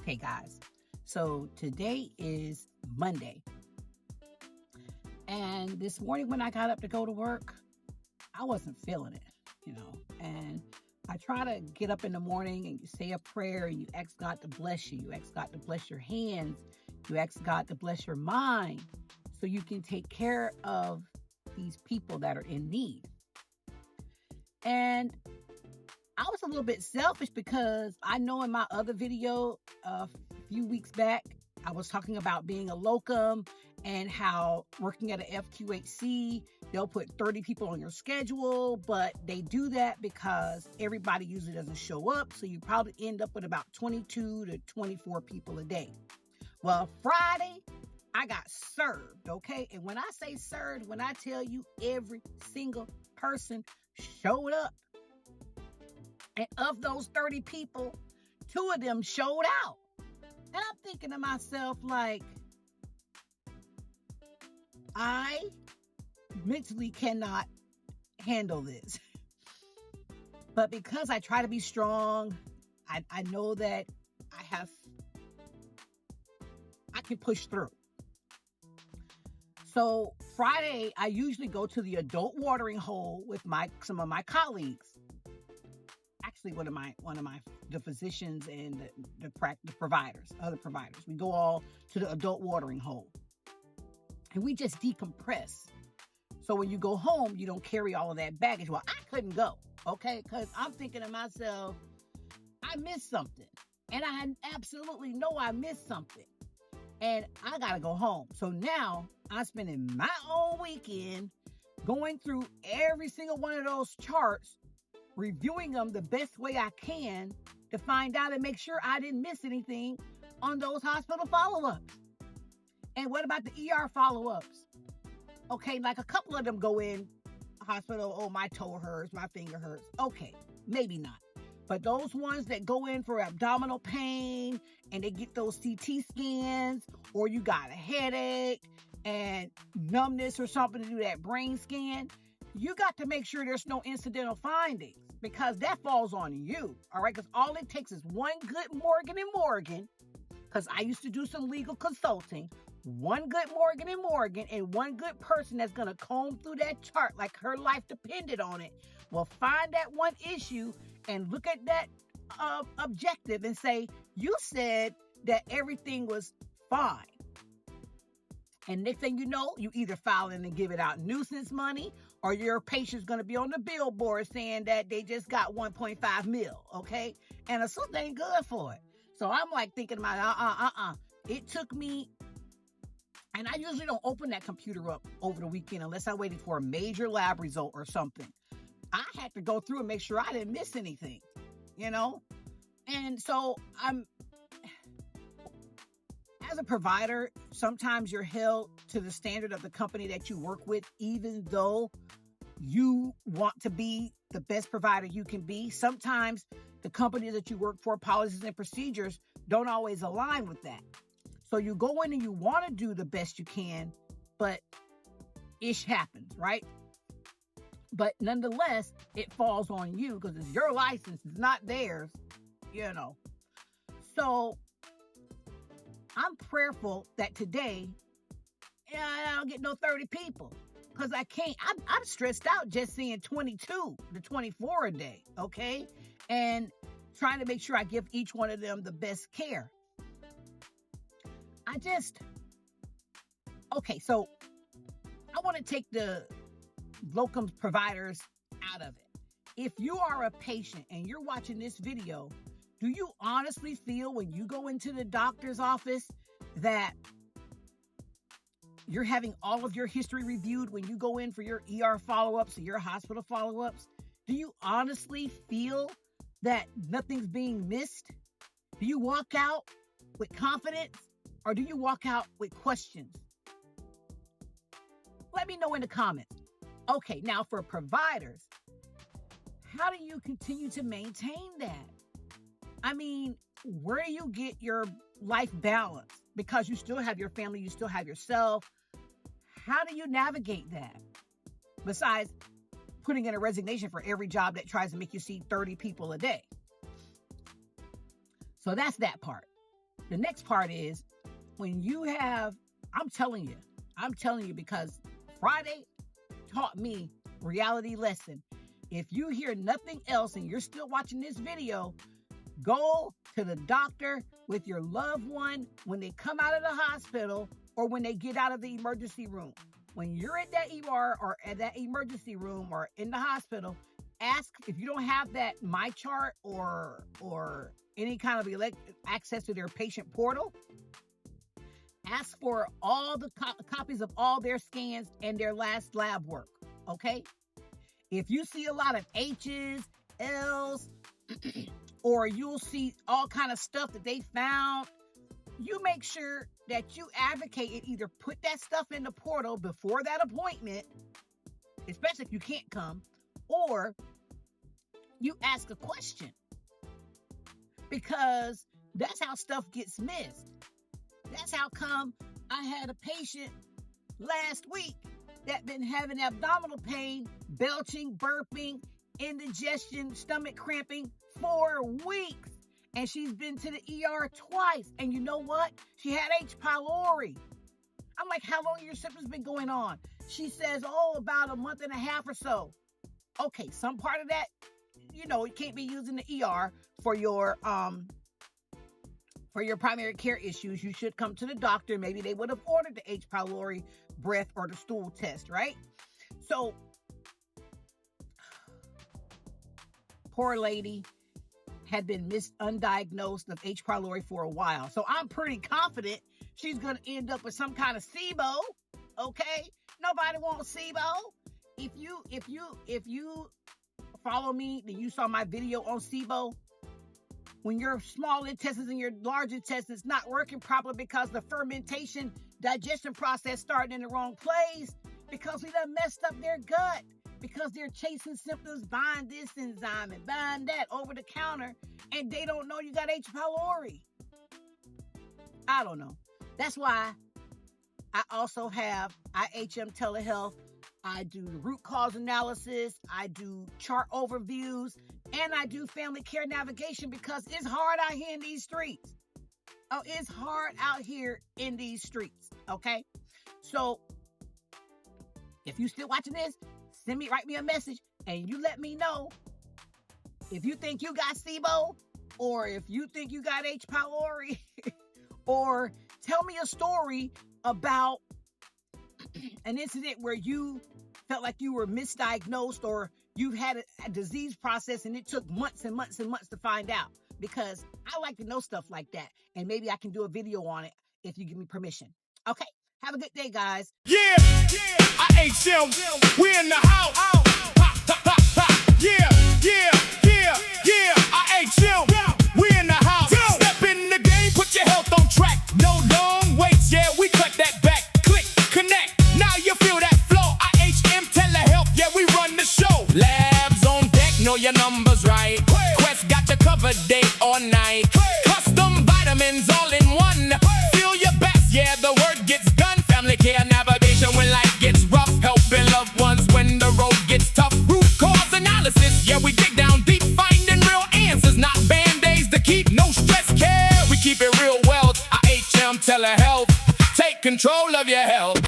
Okay, guys. So today is Monday. And this morning when I got up to go to work, I wasn't feeling it, and I try to get up in the morning and you say a prayer and you ask God to bless you. You ask God to bless your hands. You ask God to bless your mind so you can take care of these people that are in need. And I was a little bit selfish because I know in my other video a few weeks back, I was talking about being a locum and how working at a FQHC, they'll put 30 people on your schedule, but they do that because everybody usually doesn't show up. So you probably end up with about 22 to 24 people a day. Well, Friday, I got served, okay? And when I say served, when I tell you every single person showed up, and of those 30 people, 2 of them showed out. And I'm thinking to myself, like, I mentally cannot handle this. But because I try to be strong, I know that I can push through. So Friday, I usually go to the adult watering hole with some of my colleagues. Actually, one of the physicians and the providers, other providers. We go all to the adult watering hole. And we just decompress. So when you go home, you don't carry all of that baggage. Well, I couldn't go, okay? Because I'm thinking to myself, I missed something. And I absolutely know I missed something. And I got to go home. So now I'm spending my own weekend going through every single one of those charts, reviewing them the best way I can to find out and make sure I didn't miss anything on those hospital follow-ups. And what about the ER follow-ups? Okay, like a couple of them go in hospital, oh, my toe hurts, my finger hurts. Okay, maybe not. But those ones that go in for abdominal pain and they get those CT scans, or you got a headache and numbness or something to do that brain scan, you got to make sure there's no incidental findings because that falls on you, all right? Because all it takes is one good Morgan & Morgan, because I used to do some legal consulting, one good Morgan & Morgan and one good person that's going to comb through that chart like her life depended on it will find that one issue and look at that objective and say, you said that everything was fine. And next thing you know, you either file in and give it out nuisance money, or your patient's going to be on the billboard saying that they just got 1.5 mil, okay? And a sister ain't good for it. So I'm like thinking about, It took me, and I usually don't open that computer up over the weekend unless I waited for a major lab result or something. I had to go through and make sure I didn't miss anything, And so as a provider, sometimes you're held to the standard of the company that you work with, even though you want to be the best provider you can be. Sometimes the company that you work for, policies and procedures, don't always align with that. So you go in and you want to do the best you can, but ish happens, right? But nonetheless, it falls on you because it's your license, it's not theirs, So I'm prayerful that today I don't get no 30 people because I can't. I'm stressed out just seeing 22 to 24 a day, okay? And trying to make sure I give each one of them the best care. So I want to take the locums providers out of it. If you are a patient and you're watching this video, do you honestly feel when you go into the doctor's office that you're having all of your history reviewed when you go in for your ER follow-ups or your hospital follow-ups? Do you honestly feel that nothing's being missed? Do you walk out with confidence or do you walk out with questions? Let me know in the comments. Okay, now for providers, how do you continue to maintain that? I mean, where do you get your life balance? Because you still have your family, you still have yourself. How do you navigate that? Besides putting in a resignation for every job that tries to make you see 30 people a day. So that's that part. The next part is when you have, I'm telling you because Friday taught me reality lesson. If you hear nothing else and you're still watching this video, go to the doctor with your loved one when they come out of the hospital or when they get out of the emergency room. When you're at that ER or at that emergency room or in the hospital, ask if you don't have that My Chart or any kind of access to their patient portal. Ask for all the copies of all their scans and their last lab work, okay? If you see a lot of H's, L's, or you'll see all kind of stuff that they found, you make sure that you advocate and either put that stuff in the portal before that appointment, especially if you can't come, or you ask a question, because that's how stuff gets missed. That's how come I had a patient last week that been having abdominal pain, belching, burping, indigestion, stomach cramping for weeks. And she's been to the ER twice. And you know what? She had H. pylori. I'm like, how long have your symptoms been going on? She says, about a month and a half or so. Okay, some part of that, it can't be used in the ER for your primary care issues. You should come to the doctor. Maybe they would have ordered the H. pylori breath or the stool test, right? So, poor lady had been undiagnosed of H. pylori for a while. So I'm pretty confident she's going to end up with some kind of SIBO, okay? Nobody wants SIBO. If you follow me, then you saw my video on SIBO. When your small intestines and your large intestines not working properly because the fermentation digestion process started in the wrong place, because we done messed up their gut, because they're chasing symptoms, buying this enzyme and buying that over the counter, and they don't know you got H. pylori. I don't know. That's why I also have IHM telehealth. I do the root cause analysis. I do chart overviews. And I do family care navigation because it's hard out here in these streets. Oh, it's hard out here in these streets. Okay? So, if you still watching this, write me a message and you let me know if you think you got SIBO or if you think you got H. pylori or tell me a story about an incident where you felt like you were misdiagnosed or you had a disease process and it took months and months and months to find out, because I like to know stuff like that. And maybe I can do a video on it if you give me permission. Okay. Have a good day, guys. Yeah, IHM, we in the house. Yeah, IHM, we in the house. Step in the game, put your health on track. No long waits, yeah, we cut that back. Click, connect, now you feel that flow. IHM telehealth, yeah, we run the show. Labs on deck, know your numbers right. Quest got you covered day or night. Custom vitamins all in one. Feel your best, yeah, the word gets done. Family care navigation when life gets rough. Helping loved ones when the road gets tough. Root cause analysis, yeah, we dig down deep, finding real answers, not band-aids to keep. No stress care, we keep it real wealth. IHM telehealth, take control of your health.